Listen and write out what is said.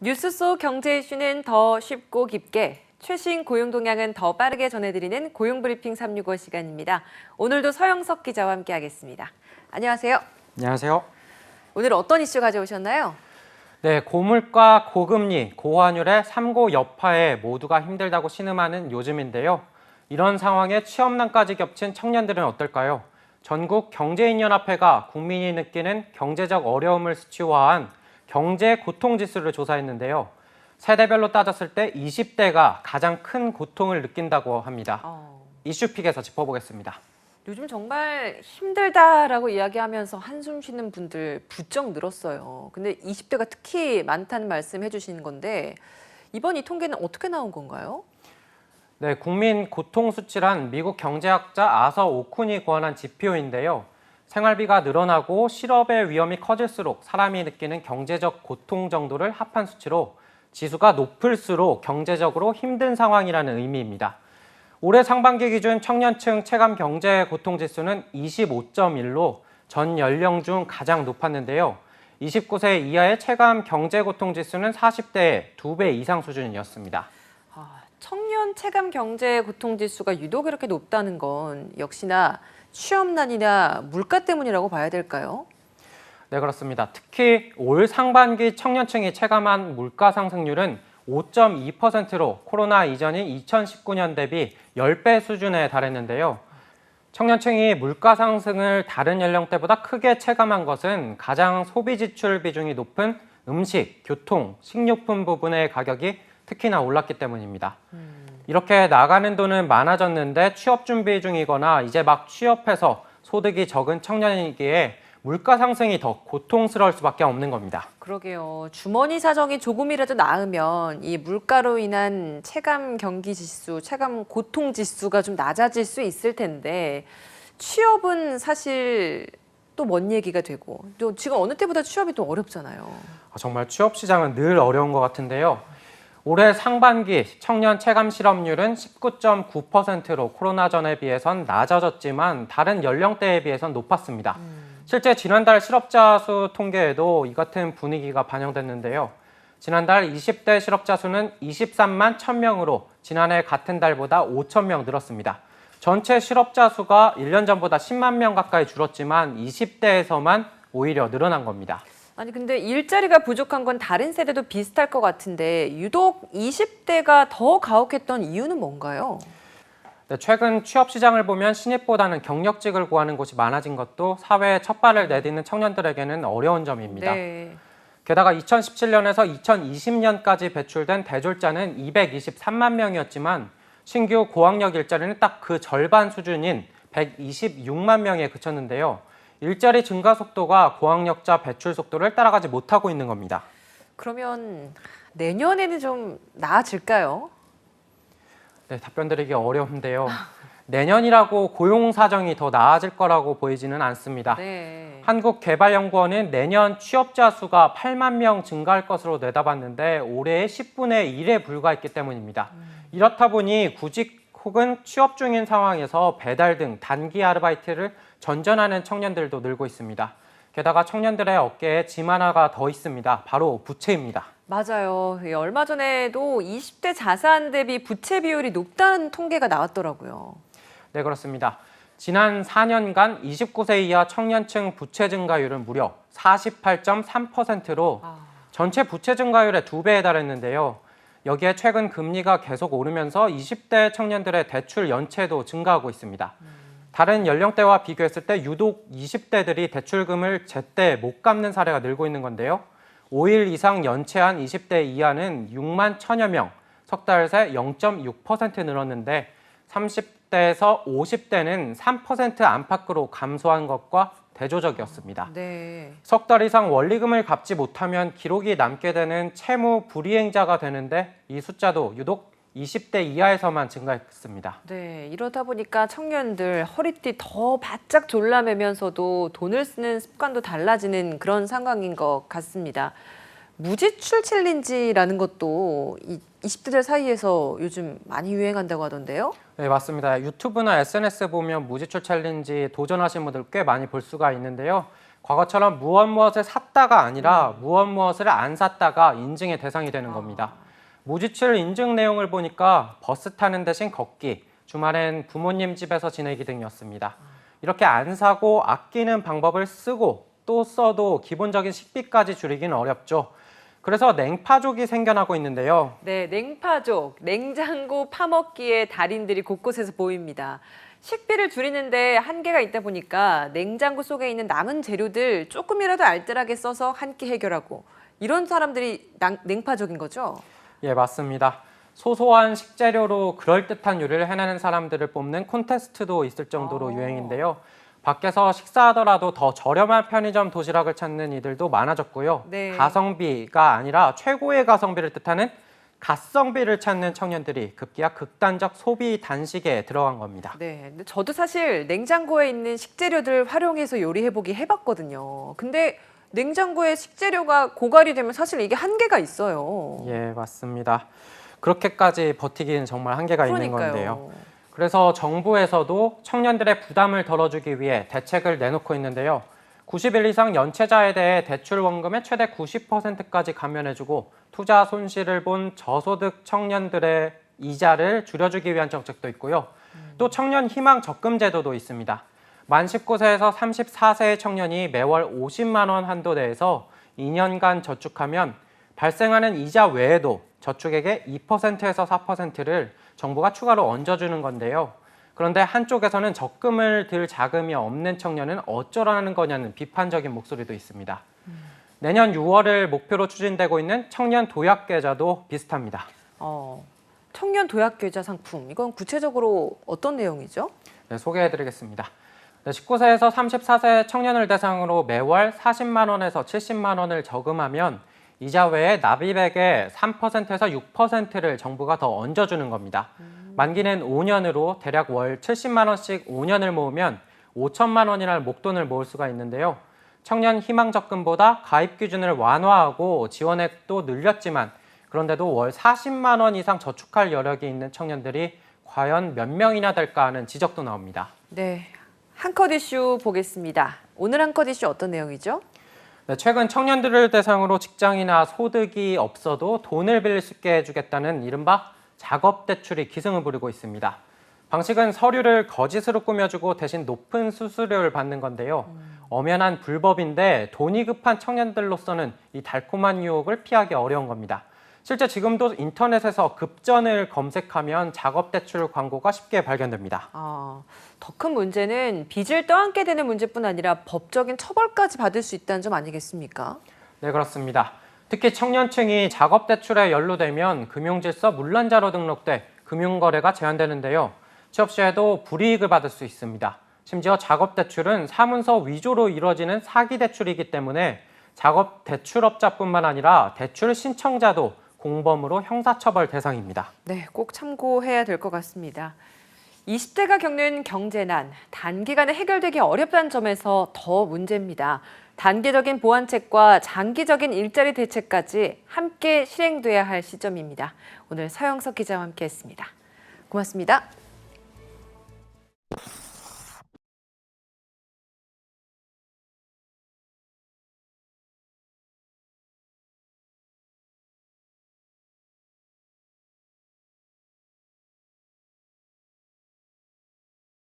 뉴스 속 경제 이슈는 더 쉽고 깊게, 최신 고용 동향은 더 빠르게 전해드리는 고용브리핑 365 시간입니다. 오늘도 서영석 기자와 함께하겠습니다. 안녕하세요. 안녕하세요. 오늘 어떤 이슈 가져오셨나요? 네, 고물가, 고금리, 고환율의 삼고 여파에 모두가 힘들다고 신음하는 요즘인데요. 이런 상황에 취업난까지 겹친 청년들은 어떨까요? 전국 경제인연합회가 국민이 느끼는 경제적 어려움을 수치화한 경제 고통지수를 조사했는데요. 세대별로 따졌을 때 20대가 가장 큰 고통을 느낀다고 합니다. 이슈픽에서 짚어보겠습니다. 요즘 정말 힘들다라고 이야기하면서 한숨 쉬는 분들 부쩍 늘었어요. 근데 20대가 특히 많다는 말씀 해주신 건데 이번 이 통계는 어떻게 나온 건가요? 네, 국민 고통 수치란 미국 경제학자 아서 오쿤이 고안한 지표인데요. 생활비가 늘어나고 실업의 위험이 커질수록 사람이 느끼는 경제적 고통 정도를 합한 수치로 지수가 높을수록 경제적으로 힘든 상황이라는 의미입니다. 올해 상반기 기준 청년층 체감 경제 고통 지수는 25.1로 전 연령 중 가장 높았는데요. 29세 이하의 체감 경제 고통 지수는 40대의 2배 이상 수준이었습니다. 청년 체감 경제 고통 지수가 유독 이렇게 높다는 건 역시나 취업난이나 물가 때문이라고 봐야 될까요? 네, 그렇습니다. 특히 올 상반기 청년층이 체감한 물가 상승률은 5.2%로 코로나 이전인 2019년 대비 10배 수준에 달했는데요. 청년층이 물가 상승을 다른 연령대보다 크게 체감한 것은 가장 소비 지출 비중이 높은 음식, 교통, 식료품 부분의 가격이 특히나 올랐기 때문입니다. 이렇게 나가는 돈은 많아졌는데 취업 준비 중이거나 이제 막 취업해서 소득이 적은 청년이기에 물가 상승이 더 고통스러울 수밖에 없는 겁니다. 그러게요. 주머니 사정이 조금이라도 나으면 이 물가로 인한 체감 경기 지수, 체감 고통 지수가 좀 낮아질 수 있을 텐데 취업은 사실 또 먼 얘기가 되고 또 지금 어느 때보다 취업이 또 어렵잖아요. 정말 취업 시장은 늘 어려운 것 같은데요. 올해 상반기 청년 체감 실업률은 19.9%로 코로나 전에 비해선 낮아졌지만 다른 연령대에 비해선 높았습니다. 실제 지난달 실업자 수 통계에도 이 같은 분위기가 반영됐는데요. 지난달 20대 실업자 수는 23만 1,000명으로 지난해 같은 달보다 5,000명 늘었습니다. 전체 실업자 수가 1년 전보다 10만 명 가까이 줄었지만 20대에서만 오히려 늘어난 겁니다. 아니 근데 일자리가 부족한 건 다른 세대도 비슷할 것 같은데 유독 20대가 더 가혹했던 이유는 뭔가요? 네, 최근 취업 시장을 보면 신입보다는 경력직을 구하는 곳이 많아진 것도 사회에 첫 발을 내딛는 청년들에게는 어려운 점입니다. 네. 게다가 2017년에서 2020년까지 배출된 대졸자는 223만 명이었지만 신규 고학력 일자리는 딱 그 절반 수준인 126만 명에 그쳤는데요. 일자리 증가 속도가 고학력자 배출 속도를 따라가지 못하고 있는 겁니다. 그러면 내년에는 좀 나아질까요? 네, 답변 드리기 어려운데요. 내년이라고 고용 사정이 더 나아질 거라고 보이지는 않습니다. 네. 한국개발연구원은 내년 취업자 수가 8만 명 증가할 것으로 내다봤는데 올해의 10분의 1에 불과했기 때문입니다. 이렇다 보니 구직 혹은 취업 중인 상황에서 배달 등 단기 아르바이트를 전전하는 청년들도 늘고 있습니다. 게다가 청년들의 어깨에 짐 하나가 더 있습니다. 바로 부채입니다. 맞아요. 얼마 전에도 20대 자산 대비 부채 비율이 높다는 통계가 나왔더라고요. 네, 그렇습니다. 지난 4년간 29세 이하 청년층 부채 증가율은 무려 48.3%로 전체 부채 증가율의 2배에 달했는데요. 여기에 최근 금리가 계속 오르면서 20대 청년들의 대출 연체도 증가하고 있습니다. 다른 연령대와 비교했을 때 유독 20대들이 대출금을 제때 못 갚는 사례가 늘고 있는 건데요. 5일 이상 연체한 20대 이하는 6만 1,000여 명, 석 달 새 0.6% 늘었는데 30대에서 50대는 3% 안팎으로 감소한 것과 대조적이었습니다. 네. 석 달 이상 원리금을 갚지 못하면 기록이 남게 되는 채무 불이행자가 되는데 이 숫자도 유독 20대 이하에서만 증가했습니다. 네, 이러다 보니까 청년들 허리띠 더 바짝 졸라매면서도 돈을 쓰는 습관도 달라지는 그런 상황인 것 같습니다. 무지출 챌린지라는 것도 이 20대들 사이에서 요즘 많이 유행한다고 하던데요? 네, 맞습니다. 유튜브나 SNS 보면 무지출 챌린지 도전하신 분들 꽤 많이 볼 수가 있는데요. 과거처럼 무엇을 샀다가 아니라 무엇을 안 샀다가 인증의 대상이 되는 겁니다. 무지출 인증 내용을 보니까 버스 타는 대신 걷기, 주말엔 부모님 집에서 지내기 등이었습니다. 이렇게 안 사고 아끼는 방법을 쓰고 또 써도 기본적인 식비까지 줄이기는 어렵죠. 그래서 냉파족이 생겨나고 있는데요. 네, 냉파족, 냉장고 파먹기의 달인들이 곳곳에서 보입니다. 식비를 줄이는데 한계가 있다 보니까 냉장고 속에 있는 남은 재료들 조금이라도 알뜰하게 써서 한 끼 해결하고 이런 사람들이 냉파족인 거죠? 예, 맞습니다. 소소한 식재료로 그럴듯한 요리를 해내는 사람들을 뽑는 콘테스트도 있을 정도로 유행인데요. 밖에서 식사하더라도 더 저렴한 편의점 도시락을 찾는 이들도 많아졌고요. 네. 가성비가 아니라 최고의 가성비를 뜻하는 갓성비를 찾는 청년들이 급기야 극단적 소비 단식에 들어간 겁니다. 네, 근데 저도 사실 냉장고에 있는 식재료들 활용해서 요리해보기 해봤거든요. 근데 냉장고에 식재료가 고갈이 되면 사실 이게 한계가 있어요. 예, 맞습니다. 그렇게까지 버티기는 정말 한계가 있는 그러니까요. 건데요. 그래서 정부에서도 청년들의 부담을 덜어주기 위해 대책을 내놓고 있는데요. 90일 이상 연체자에 대해 대출 원금의 최대 90%까지 감면해주고 투자 손실을 본 저소득 청년들의 이자를 줄여주기 위한 정책도 있고요. 또 청년 희망 적금 제도도 있습니다. 만 19세에서 34세의 청년이 매월 50만 원 한도 내에서 2년간 저축하면 발생하는 이자 외에도 저축액의 2%에서 4%를 정부가 추가로 얹어주는 건데요. 그런데 한쪽에서는 적금을 들 자금이 없는 청년은 어쩌라는 거냐는 비판적인 목소리도 있습니다. 내년 6월을 목표로 추진되고 있는 청년 도약계좌도 비슷합니다. 청년 도약계좌 상품, 이건 구체적으로 어떤 내용이죠? 네, 소개해드리겠습니다. 19세에서 34세 청년을 대상으로 매월 40만 원에서 70만 원을 저금하면 이자 외에 납입액의 3%에서 6%를 정부가 더 얹어주는 겁니다. 만기는 5년으로 대략 월 70만 원씩 5년을 모으면 5천만 원이라는 목돈을 모을 수가 있는데요. 청년 희망적금보다 가입 기준을 완화하고 지원액도 늘렸지만 그런데도 월 40만 원 이상 저축할 여력이 있는 청년들이 과연 몇 명이나 될까 하는 지적도 나옵니다. 네, 한컷 이슈 보겠습니다. 오늘 한컷 이슈 어떤 내용이죠? 네, 최근 청년들을 대상으로 직장이나 소득이 없어도 돈을 빌릴 수 있게 해주겠다는 이른바 작업 대출이 기승을 부리고 있습니다. 방식은 서류를 거짓으로 꾸며주고 대신 높은 수수료를 받는 건데요. 엄연한 불법인데 돈이 급한 청년들로서는 이 달콤한 유혹을 피하기 어려운 겁니다. 실제 지금도 인터넷에서 급전을 검색하면 작업 대출 광고가 쉽게 발견됩니다. 더 큰 문제는 빚을 떠안게 되는 문제뿐 아니라 법적인 처벌까지 받을 수 있다는 점 아니겠습니까? 네, 그렇습니다. 특히 청년층이 작업 대출에 연루되면 금융질서 문란자로 등록돼 금융거래가 제한되는데요. 취업 시에도 불이익을 받을 수 있습니다. 심지어 작업 대출은 사문서 위조로 이루어지는 사기 대출이기 때문에 작업 대출업자뿐만 아니라 대출 신청자도 공범으로 형사처벌 대상입니다. 네, 꼭 참고해야 될 것 같습니다. 20대가 겪는 경제난, 단기간에 해결되기 어렵다는 점에서 더 문제입니다. 단기적인 보완책과 장기적인 일자리 대책까지 함께 실행돼야 할 시점입니다. 오늘 서영석 기자와 함께했습니다. 고맙습니다.